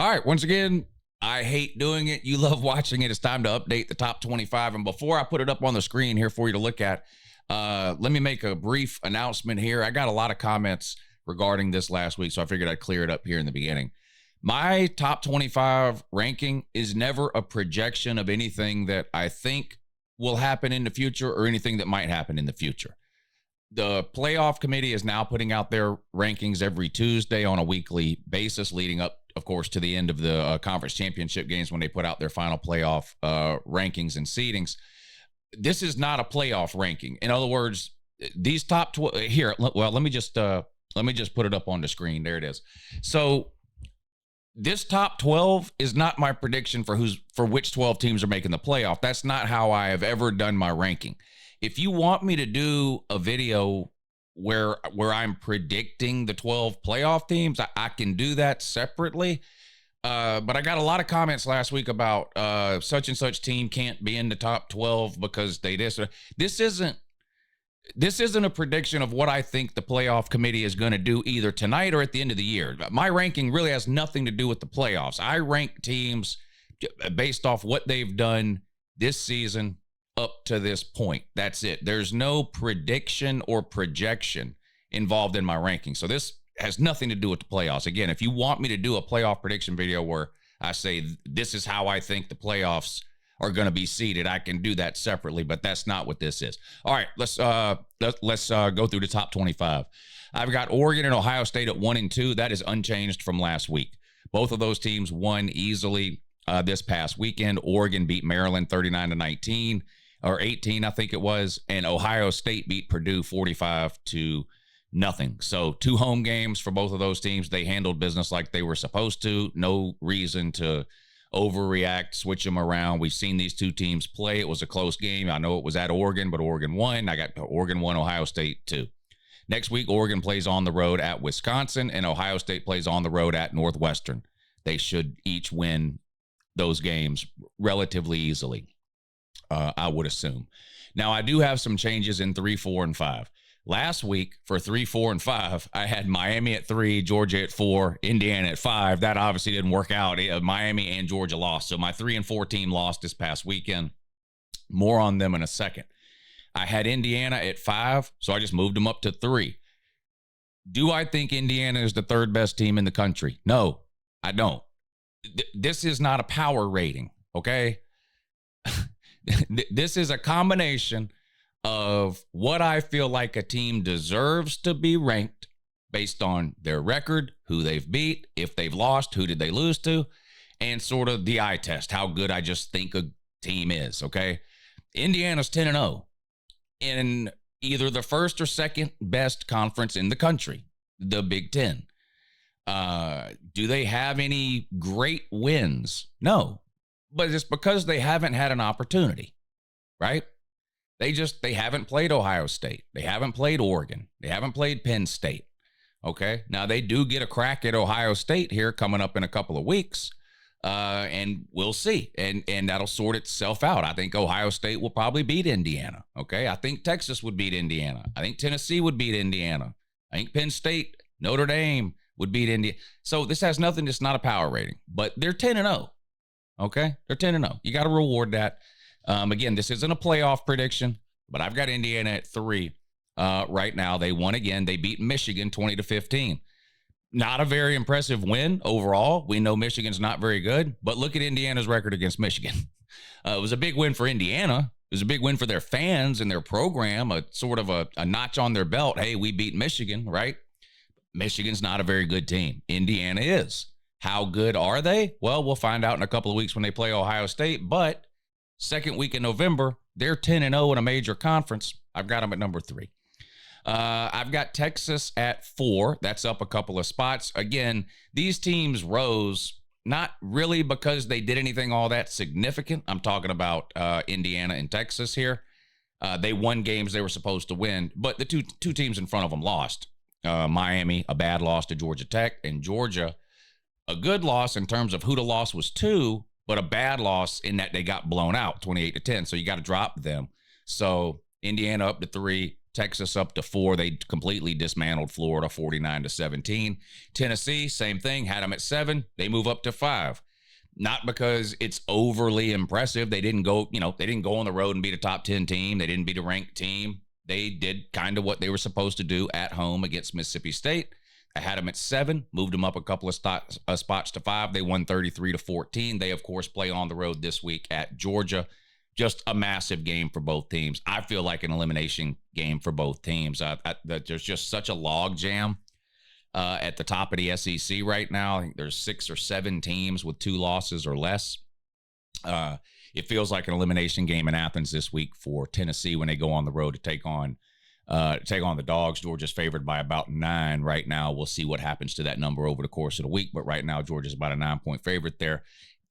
All right, once again, I hate doing it. You love watching it. It's time to update the top 25. And before I put it up on the screen here for you to look at, let me make a brief announcement here. I got a lot of comments regarding this last week, so I figured I'd clear it up here in the beginning. My top 25 ranking is never a projection of anything that I think will happen in the future or anything that might happen in the future. The playoff committee is now putting out their rankings every Tuesday on a weekly basis, leading up, of course, to the end of the conference championship games when they put out their final playoff rankings and seedings. This is not a playoff ranking. In other words, these top 12 here. Well, let me just put it up on the screen. There it is. So this top 12 is not my prediction for which 12 teams are making the playoff. That's not how I have ever done my ranking. If you want me to do a video where I'm predicting the 12 playoff teams, I can do that separately. But I got a lot of comments last week about such and such team can't be in the top 12 because they this isn't a prediction of what I think the playoff committee is going to do either tonight or at the end of the year. My ranking really has nothing to do with the playoffs. I rank teams based off what they've done this season up to this point. That's it. There's no prediction or projection involved in my ranking. So this has nothing to do with the playoffs. Again, if you want me to do a playoff prediction video where I say this is how I think the playoffs are going to be seeded, I can do that separately, but that's not what this is. All right, let's go through the top 25. I've got Oregon and Ohio State at 1 and 2. That is unchanged from last week. Both of those teams won easily this past weekend. Oregon beat Maryland 39-19. Or 18, I think it was, and Ohio State beat Purdue 45-0. So 2 home games for both of those teams. They handled business like they were supposed to. No reason to overreact, switch them around. We've seen these 2 teams play. It was a close game. I know it was at Oregon, but Oregon won. I got Oregon 1, Ohio State 2. Next week, Oregon plays on the road at Wisconsin, and Ohio State plays on the road at Northwestern. They should each win those games relatively easily. I would assume. Now, I do have some changes in 3, 4, and 5. Last week, for 3, 4, and 5, I had Miami at 3, Georgia at 4, Indiana at 5. That obviously didn't work out. Miami and Georgia lost. So my 3 and 4 team lost this past weekend. More on them in a second. I had Indiana at 5, so I just moved them up to 3. Do I think Indiana is the 3rd best team in the country? No, I don't. This is not a power rating, okay? This is a combination of what I feel like a team deserves to be ranked based on their record, who they've beat, if they've lost, who did they lose to, and sort of the eye test, how good I just think a team is, okay? Indiana's 10-0 in either the first or second best conference in the country, the Big Ten. Do they have any great wins? No. But it's because they haven't had an opportunity, right? They haven't played Ohio State. They haven't played Oregon. They haven't played Penn State, okay? Now, they do get a crack at Ohio State here coming up in a couple of weeks, and we'll see. And that'll sort itself out. I think Ohio State will probably beat Indiana, okay? I think Texas would beat Indiana. I think Tennessee would beat Indiana. I think Penn State, Notre Dame would beat Indiana. So this has nothing, it's not a power rating, but they're 10-0. Okay, they're 10-0. You got to reward that. Again, this isn't a playoff prediction, but I've got Indiana at 3 right now. They won again. They beat Michigan 20-15. Not a very impressive win overall. We know Michigan's not very good, but look at Indiana's record against Michigan. It was a big win for Indiana. It was a big win for their fans and their program, a sort of a notch on their belt. Hey, we beat Michigan, right? Michigan's not a very good team. Indiana is. How good are they? Well, we'll find out in a couple of weeks when they play Ohio State, but second week in November, they're 10-0 in a major conference. I've got them at number 3. I've got Texas at 4. That's up a couple of spots. Again, these teams rose not really because they did anything all that significant. I'm talking about Indiana and Texas here. They won games they were supposed to win, but the two teams in front of them lost. Miami, a bad loss to Georgia Tech, and Georgia, a good loss in terms of who the loss was to, but a bad loss in that they got blown out 28-10. So you got to drop them. So Indiana up to 3, Texas up to 4. They completely dismantled Florida 49-17. Tennessee, same thing, had them at 7. They move up to 5. Not because it's overly impressive. They didn't go, they didn't go on the road and beat a top 10 team. They didn't beat a ranked team. They did kind of what they were supposed to do at home against Mississippi State. I had them at 7, moved them up a couple of spots to 5. They won 33-14. They, of course, play on the road this week at Georgia. Just a massive game for both teams. I feel like an elimination game for both teams. There's just such a log jam at the top of the SEC right now. I think there's 6 or 7 teams with 2 losses or less. It feels like an elimination game in Athens this week for Tennessee when they go on the road to take on the Dogs. Georgia's favored by about 9 right now. We'll see what happens to that number over the course of the week, but right now Georgia's about a 9-point favorite there.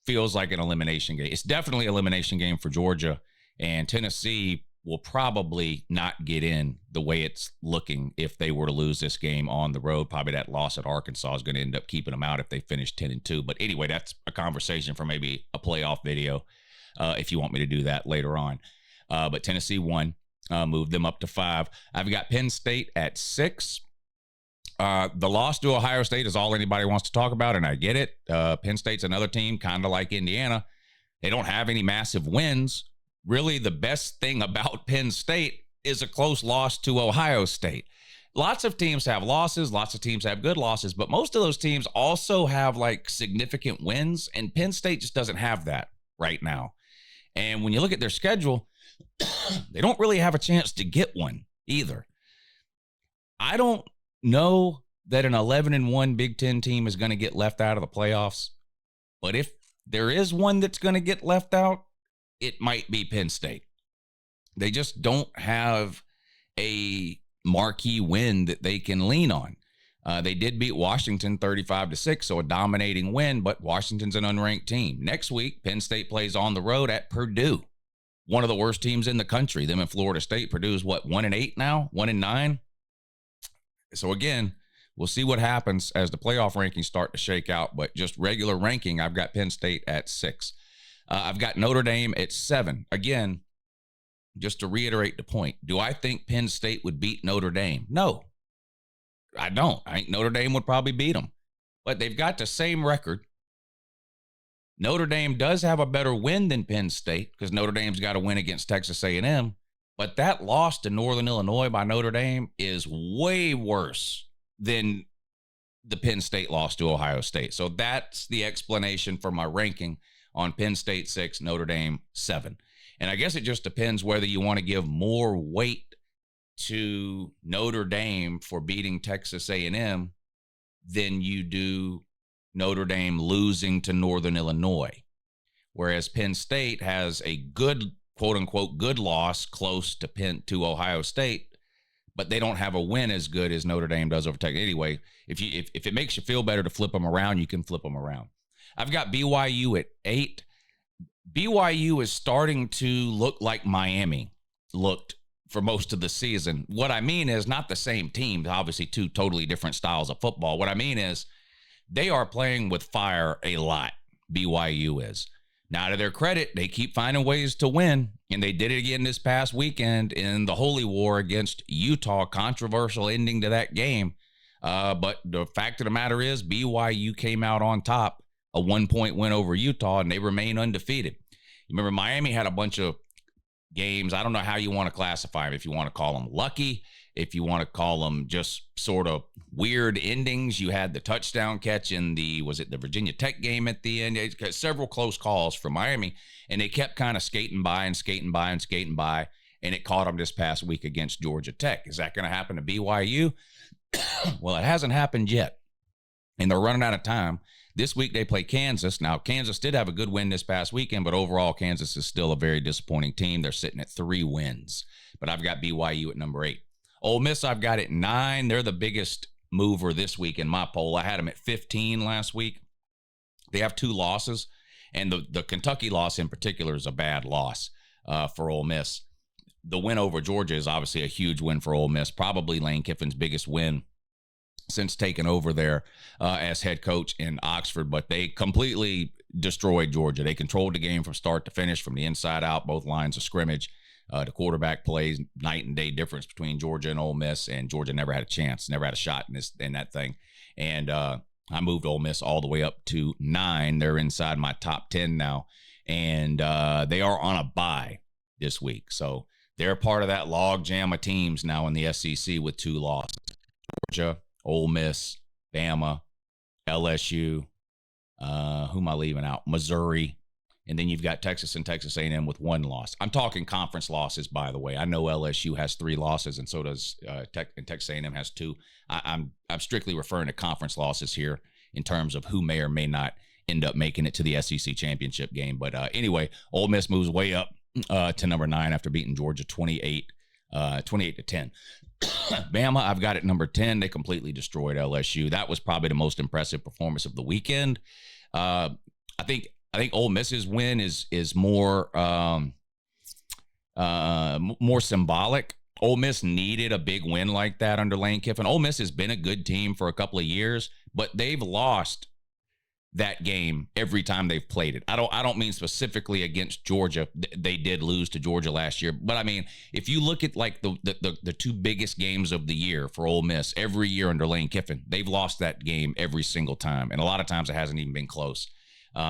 Feels like an elimination game. It's definitely an elimination game for Georgia, and Tennessee will probably not get in the way it's looking if they were to lose this game on the road. Probably that loss at Arkansas is going to end up keeping them out if they finish 10-2. But anyway, that's a conversation for maybe a playoff video if you want me to do that later on. But Tennessee won, moved them up to 5. I've got Penn State at 6. The loss to Ohio State is all anybody wants to talk about, and I get it. Penn State's another team, kind of like Indiana. They don't have any massive wins. Really, the best thing about Penn State is a close loss to Ohio State. Lots of teams have losses. Lots of teams have good losses, but most of those teams also have like significant wins, and Penn State just doesn't have that right now. And when you look at their schedule, they don't really have a chance to get one either. I don't know that an 11-1 Big Ten team is going to get left out of the playoffs, but if there is one that's going to get left out, it might be Penn State. They just don't have a marquee win that they can lean on. They did beat Washington 35-6, so a dominating win, but Washington's an unranked team. Next week, Penn State plays on the road at Purdue, one of the worst teams in the country. Them and Florida State. Purdue's what, 1-8 now? 1-9? So again, we'll see what happens as the playoff rankings start to shake out, but just regular ranking, I've got Penn State at 6. I've got Notre Dame at 7. Again, just to reiterate the point, do I think Penn State would beat Notre Dame? No, I don't. I think Notre Dame would probably beat them, but they've got the same record. Notre Dame does have a better win than Penn State because Notre Dame's got a win against Texas A&M, but that loss to Northern Illinois by Notre Dame is way worse than the Penn State loss to Ohio State. So that's the explanation for my ranking on Penn State 6, Notre Dame 7. And I guess it just depends whether you want to give more weight to Notre Dame for beating Texas A&M than you do Notre Dame losing to Northern Illinois. Whereas Penn State has a good, quote unquote, good loss close to Ohio State, but they don't have a win as good as Notre Dame does over Texas. Anyway, if it makes you feel better to flip them around, you can flip them around. I've got BYU at 8. BYU is starting to look like Miami looked for most of the season. What I mean is not the same team, obviously 2 totally different styles of football. What I mean is they are playing with fire a lot, BYU is. Now, to their credit, they keep finding ways to win, and they did it again this past weekend in the Holy War against Utah. Controversial ending to that game. But the fact of the matter is BYU came out on top, a 1-point win over Utah, and they remain undefeated. You remember Miami had a bunch of games. I don't know how you want to classify them. If you want to call them lucky, if you want to call them just sort of weird endings. You had the touchdown catch in the Virginia Tech game at the end. Several close calls for Miami, and they kept kind of skating by, and it caught them this past week against Georgia Tech. Is that going to happen to BYU? Well, it hasn't happened yet, and they're running out of time. This week they play Kansas. Now, Kansas did have a good win this past weekend, but overall, Kansas is still a very disappointing team. They're sitting at 3 wins, but I've got BYU at number 8. Ole Miss, I've got at 9. They're the biggest mover this week in my poll. I had them at 15 last week. They have 2 losses, and the Kentucky loss in particular is a bad loss for Ole Miss. The win over Georgia is obviously a huge win for Ole Miss, probably Lane Kiffin's biggest win since taking over there as head coach in Oxford, but they completely destroyed Georgia. They controlled the game from start to finish, from the inside out, both lines of scrimmage. The quarterback plays night and day difference between Georgia and Ole Miss, and Georgia never had a chance, never had a shot in that thing. And I moved Ole Miss all the way up to 9. They're inside my top 10 now, and they are on a bye this week. So they're part of that log jam of teams now in the SEC with 2 losses. Georgia, Ole Miss, Bama, LSU. Who am I leaving out? Missouri. And then you've got Texas and Texas A&M with 1 loss. I'm talking conference losses, by the way. I know LSU has 3 losses, and so does Texas A&M has 2. I'm strictly referring to conference losses here in terms of who may or may not end up making it to the SEC championship game. But anyway, Ole Miss moves way up to number 9 after beating Georgia 28 to 10. Bama, I've got it number 10. They completely destroyed LSU. That was probably the most impressive performance of the weekend. I think Ole Miss's win is more more symbolic. Ole Miss needed a big win like that under Lane Kiffin. Ole Miss has been a good team for a couple of years, but they've lost that game every time they've played it. I don't mean specifically against Georgia. They did lose to Georgia last year, but I mean, if you look at like the 2 biggest games of the year for Ole Miss every year under Lane Kiffin, they've lost that game every single time, and a lot of times it hasn't even been close.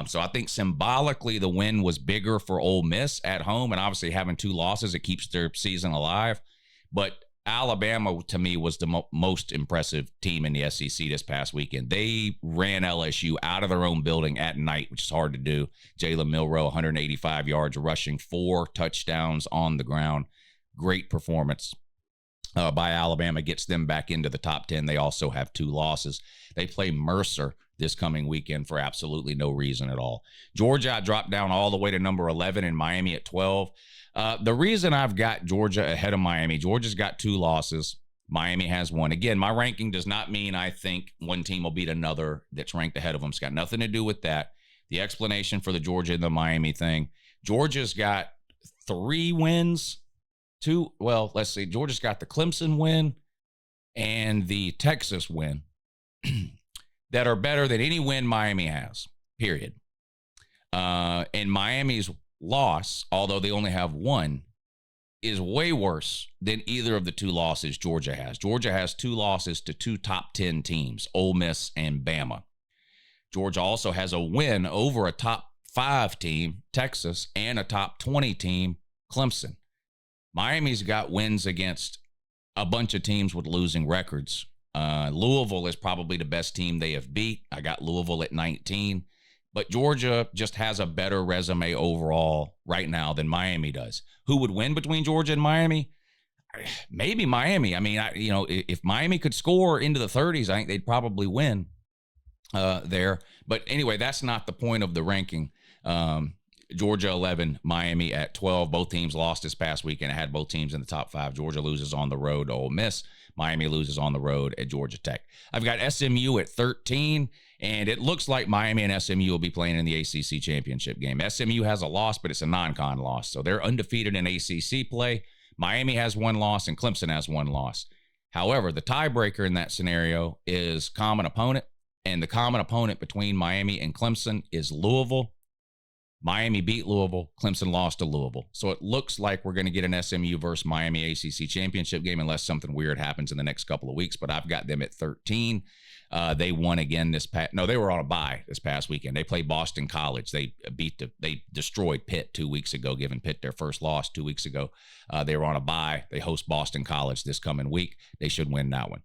So I think symbolically the win was bigger for Ole Miss at home, and obviously having 2 losses, it keeps their season alive. But Alabama, to me, was the most impressive team in the SEC this past weekend. They ran LSU out of their own building at night, which is hard to do. Jalen Milroe, 185 yards rushing, 4 touchdowns on the ground. Great performance by Alabama, gets them back into the top 10. They also have 2 losses. They play Mercer this coming weekend for absolutely no reason at all. Georgia, I dropped down all the way to number 11 and Miami at 12. The reason I've got Georgia ahead of Miami, Georgia's got 2 losses. Miami has 1. Again, my ranking does not mean I think one team will beat another that's ranked ahead of them. It's got nothing to do with that. The explanation for the Georgia and the Miami thing, Georgia's got 3 wins. Let's see. Georgia's got the Clemson win and the Texas win that are better than any win Miami has, period. And Miami's loss, although they only have 1, is way worse than either of the 2 losses Georgia has. Georgia has 2 losses to 2 top 10 teams, Ole Miss and Bama. Georgia also has a win over a top 5 team, Texas, and a top 20 team, Clemson. Miami's got wins against a bunch of teams with losing records. Louisville is probably the best team they have beat. I got Louisville at 19. But Georgia just has a better resume overall right now than Miami does. Who would win between Georgia and Miami? Maybe Miami. I mean, if Miami could score into the 30s, I think they'd probably win there. But anyway, that's not the point of the ranking. Georgia 11, Miami at 12. Both teams lost this past weekend. I had both teams in the top 5. Georgia loses on the road to Ole Miss. Miami loses on the road at Georgia Tech. I've got SMU at 13, and it looks like Miami and SMU will be playing in the ACC championship game. SMU has a loss, but it's a non-con loss, so they're undefeated in ACC play. Miami has 1 loss, and Clemson has 1 loss. However, the tiebreaker in that scenario is common opponent, and the common opponent between Miami and Clemson is Louisville. Miami beat Louisville. Clemson lost to Louisville. So it looks like we're going to get an SMU versus Miami ACC championship game unless something weird happens in the next couple of weeks. But I've got them at 13. They won again they were on a bye this past weekend. They played Boston College. They destroyed Pitt 2 weeks ago, giving Pitt their first loss 2 weeks ago. They were on a bye. They host Boston College this coming week. They should win that one.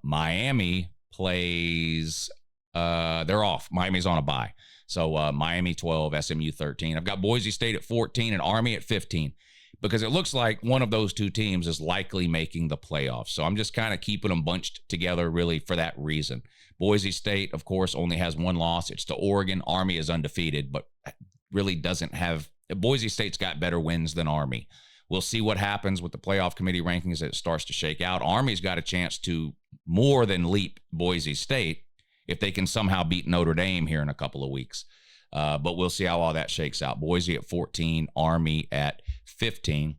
Miami plays, they're off. Miami's on a bye. So Miami 12, SMU 13. I've got Boise State at 14 and Army at 15 because it looks like one of those 2 teams is likely making the playoffs. So I'm just kind of keeping them bunched together really for that reason. Boise State, of course, only has 1 loss. It's to Oregon. Army is undefeated, but really doesn't have – Boise State's got better wins than Army. We'll see what happens with the playoff committee rankings as it starts to shake out. Army's got a chance to more than leap Boise State if they can somehow beat Notre Dame here in a couple of weeks. But we'll see how all that shakes out. Boise at 14, Army at 15.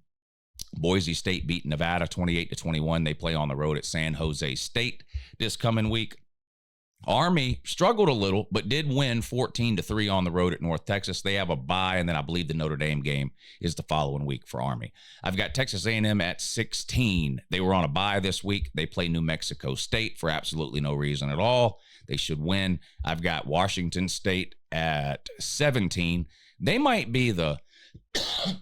Boise State beat Nevada 28-21. They play on the road at San Jose State this coming week. Army struggled a little, but did win 14-3 on the road at North Texas. They have a bye, and then I believe the Notre Dame game is the following week for Army. I've got Texas A&M at 16. They were on a bye this week. They play New Mexico State for absolutely no reason at all. They should win. I've got Washington State at 17. They might be the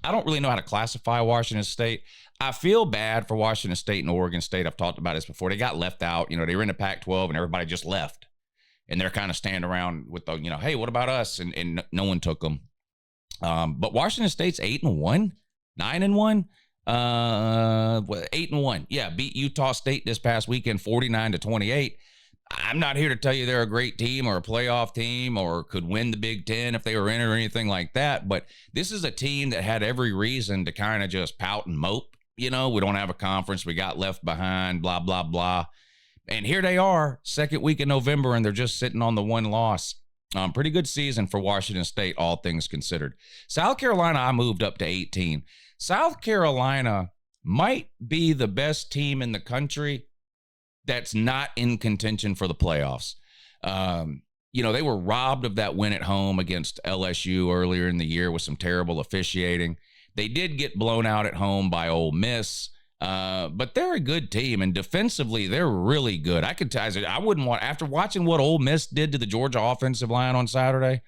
I don't really know how to classify Washington State. I feel bad for Washington State and Oregon State. I've talked about this before. They got left out. They were in the Pac-12 and everybody just left. And they're kind of standing around with the, hey, what about us? And no one took them. But Washington State's 8-1, 9-1, 8-1. Yeah, beat Utah State this past weekend, 49-28. I'm not here to tell you they're a great team or a playoff team or could win the Big Ten if they were in it or anything like that. But this is a team that had every reason to kind of just pout and mope. We don't have a conference. We got left behind, blah, blah, blah. And here they are, second week in November, and they're just sitting on the one loss. Pretty good season for Washington State, all things considered. South Carolina, I moved up to 18. South Carolina might be the best team in the country that's not in contention for the playoffs. They were robbed of that win at home against LSU earlier in the year with some terrible officiating. They did get blown out at home by Ole Miss. But they're a good team, and defensively, they're really good. I could tell you, I wouldn't want, after watching what Ole Miss did to the Georgia offensive line on Saturday,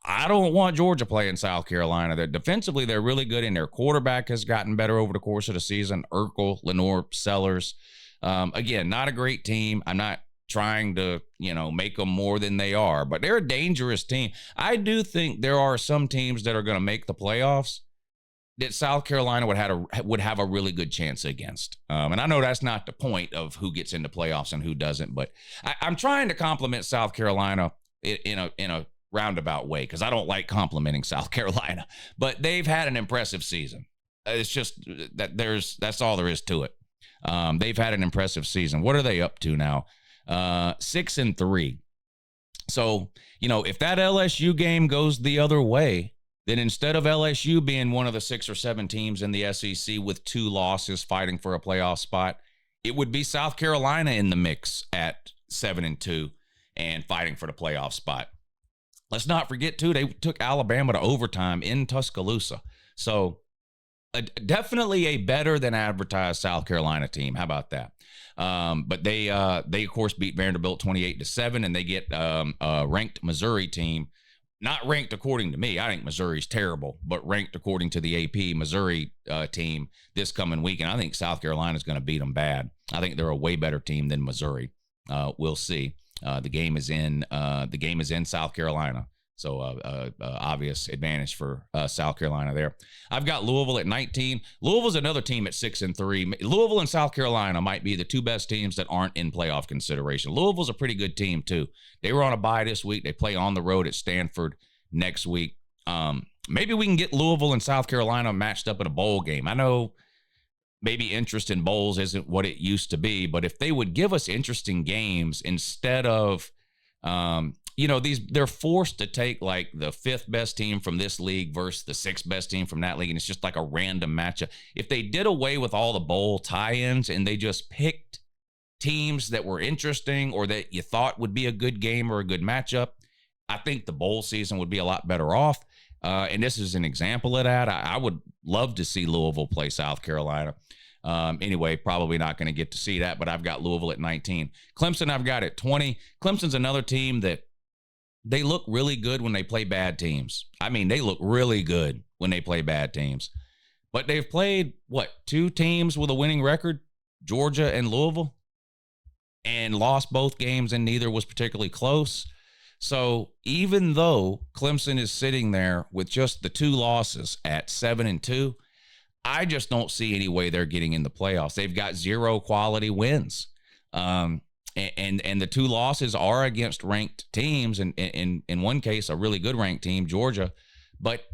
I don't want Georgia playing South Carolina. Defensively, they're really good, and their quarterback has gotten better over the course of the season. Urkel, Lenore, Sellers. Again, not a great team. I'm not trying to, make them more than they are, but they're a dangerous team. I do think there are some teams that are going to make the playoffs that South Carolina would have a really good chance against. And I know that's not the point of who gets into playoffs and who doesn't, but I'm trying to compliment South Carolina in a roundabout way because I don't like complimenting South Carolina, but they've had an impressive season. It's just that that's all there is to it. They've had an impressive season. What are they up to now? 6-3. So, if that LSU game goes the other way, then instead of LSU being one of the 6 or 7 teams in the SEC with 2 losses fighting for a playoff spot, it would be South Carolina in the mix at 7-2 and fighting for the playoff spot. Let's not forget, too, they took Alabama to overtime in Tuscaloosa. So definitely a better than advertised South Carolina team. How about that? But they of course beat Vanderbilt 28-7, and they get a ranked Missouri team. Not ranked according to me. I think Missouri's terrible, but ranked according to the AP Missouri team this coming week. And I think South Carolina's going to beat them bad. I think they're a way better team than Missouri. We'll see. The game is in South Carolina. So obvious advantage for South Carolina there. I've got Louisville at 19. Louisville's another team at 6-3. Louisville and South Carolina might be the 2 best teams that aren't in playoff consideration. Louisville's a pretty good team too. They were on a bye this week. They play on the road at Stanford next week. Maybe we can get Louisville and South Carolina matched up in a bowl game. I know maybe interest in bowls isn't what it used to be, but if they would give us interesting games instead of they're forced to take like the 5th best team from this league versus the 6th best team from that league, and it's just like a random matchup. If they did away with all the bowl tie-ins and they just picked teams that were interesting or that you thought would be a good game or a good matchup, I think the bowl season would be a lot better off. And this is an example of that. I would love to see Louisville play South Carolina. Anyway, probably not going to get to see that, but I've got Louisville at 19. Clemson, I've got at 20. Clemson's another team that they look really good when they play bad teams. I mean, they look really good when they play bad teams. But they've played, 2 teams with a winning record, Georgia and Louisville, and lost both games, and neither was particularly close. So even though Clemson is sitting there with just the 2 losses at 7-2, I just don't see any way they're getting in the playoffs. They've got 0 quality wins. And the 2 losses are against ranked teams, and in one case, a really good ranked team, Georgia, but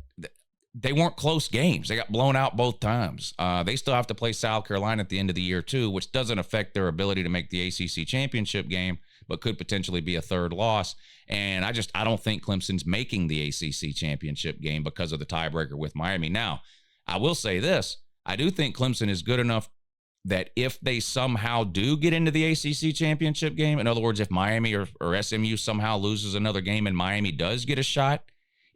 they weren't close games. They got blown out both times. They still have to play South Carolina at the end of the year too, which doesn't affect their ability to make the ACC championship game, but could potentially be a 3rd loss. And I don't think Clemson's making the ACC championship game because of the tiebreaker with Miami. Now, I will say this. I do think Clemson is good enough that if they somehow do get into the ACC championship game, in other words, if Miami or SMU somehow loses another game and Miami does get a shot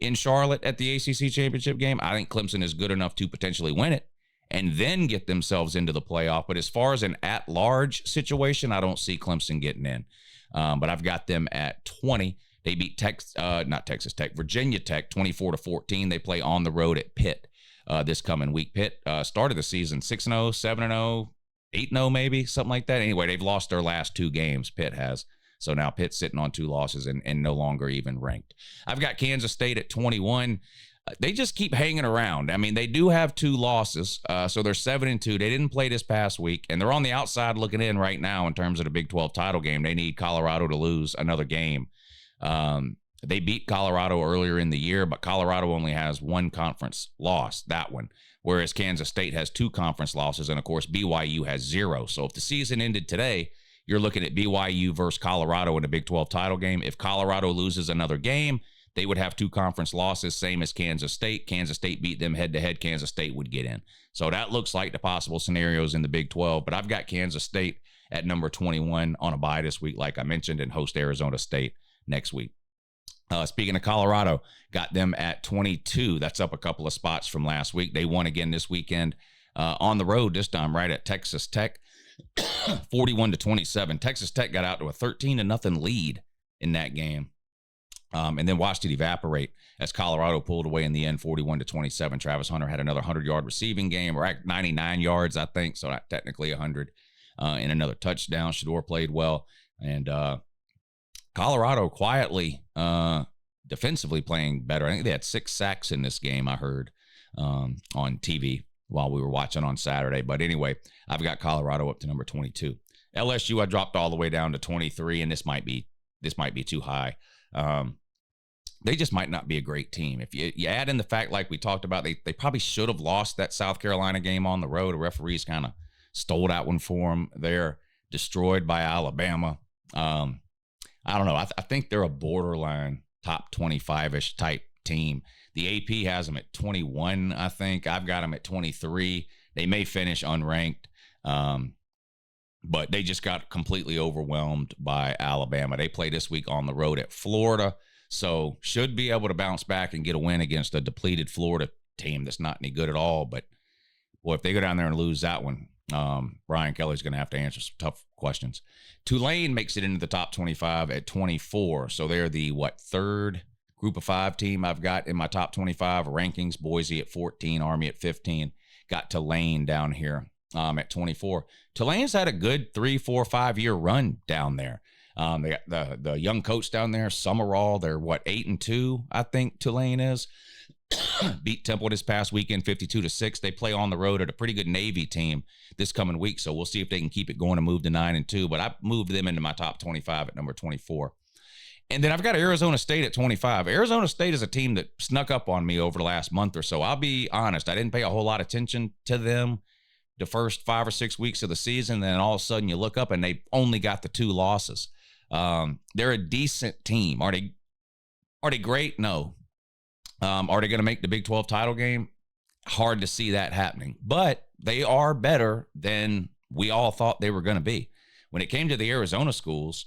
in Charlotte at the ACC championship game, I think Clemson is good enough to potentially win it and then get themselves into the playoff. But as far as an at-large situation, I don't see Clemson getting in. But I've got them at 20. They beat Virginia Tech 24-14. They play on the road at Pitt this coming week. Pitt started the season 6-0, 7-0, 8-0 maybe, something like that. Anyway, they've lost their last 2 games, Pitt has. So now Pitt's sitting on 2 losses and no longer even ranked. I've got Kansas State at 21. They just keep hanging around. I mean, they do have 2 losses, so they're 7-2. They didn't play this past week, and they're on the outside looking in right now in terms of the Big 12 title game. They need Colorado to lose another game. They beat Colorado earlier in the year, but Colorado only has 1 conference loss, that one, whereas Kansas State has 2 conference losses, and, of course, BYU has 0. So if the season ended today, you're looking at BYU versus Colorado in a Big 12 title game. If Colorado loses another game, they would have 2 conference losses, same as Kansas State. Kansas State beat them head-to-head. Kansas State would get in. So that looks like the possible scenarios in the Big 12. But I've got Kansas State at number 21 on a bye this week, like I mentioned, and host Arizona State next week. Speaking of Colorado, got them at 22. That's up a couple of spots from last week. They won again this weekend on the road, this time right at Texas Tech, 41-27. Texas Tech got out to a 13-0 lead in that game. And then watched it evaporate as Colorado pulled away in the end, 41-27. Travis Hunter had another 100-yard receiving game, or 99 yards, I think, so not technically 100, and another touchdown. Shador played well, and Colorado quietly, defensively playing better. I think they had 6 sacks in this game, I heard on TV while we were watching on Saturday. But anyway, I've got Colorado up to number 22. LSU, I dropped all the way down to 23, and this might be too high. They just might not be a great team. If you add in the fact, like we talked about, they probably should have lost that South Carolina game on the road. The referees kind of stole that one for them. They're destroyed by Alabama. I don't know. I think they're a borderline top 25-ish type team. The AP has them at 21, I think. I've got them at 23. They may finish unranked, but they just got completely overwhelmed by Alabama. They play this week on the road at Florida, so should be able to bounce back and get a win against a depleted Florida team that's not any good at all. But, boy, if they go down there and lose that one, Brian Kelly's going to have to answer some tough questions. Tulane makes it into the top 25 at 24. So they're the, third group of 5 team I've got in my top 25 rankings. Boise at 14, Army at 15. Got Tulane down here at 24. Tulane's had a good 3, 4, 5 year run down there. They got the young coach down there, Summerall. They're 8-2, I think Tulane is. Beat Temple this past weekend 52-6. They play on the road at a pretty good Navy team this coming week, so we'll see if they can keep it going and move to 9-2. But I moved them into my top 25 at number 24. And then I've got Arizona State at 25. Arizona State is a team that snuck up on me over the last month or so. I'll be honest, I didn't pay a whole lot of attention to them the first 5 or 6 weeks of the season. And then all of a sudden you look up and they only got the 2 losses. They're a decent team. Are they great? No. Are they going to make the Big 12 title game? Hard to see that happening. But they are better than we all thought they were going to be. When it came to the Arizona schools,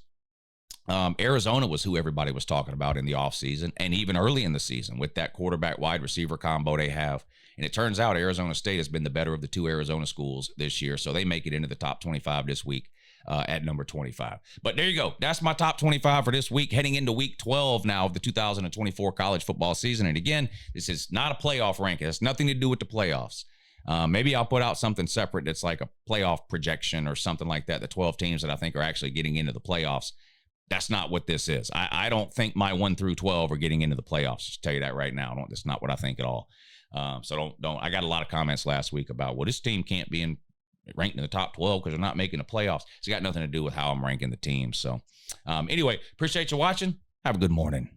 Arizona was who everybody was talking about in the offseason and even early in the season with that quarterback-wide receiver combo they have. And it turns out Arizona State has been the better of the 2 Arizona schools this year, so they make it into the top 25 this week at number 25. But there you go. That's my top 25 for this week, heading into week 12 now of the 2024 college football season. And again, this is not a playoff ranking. It has nothing to do with the playoffs. Maybe I'll put out something separate that's like a playoff projection or something like that, the 12 teams that I think are actually getting into the playoffs. That's not what this is. I don't think my 1 through 12 are getting into the playoffs. Just tell you that right now. That's not what I think at all. So don't. I got a lot of comments last week about, well, this team can't be ranked in the top 12 because they're not making the playoffs. It's got nothing to do with how I'm ranking the team. So anyway, appreciate you watching. Have a good morning.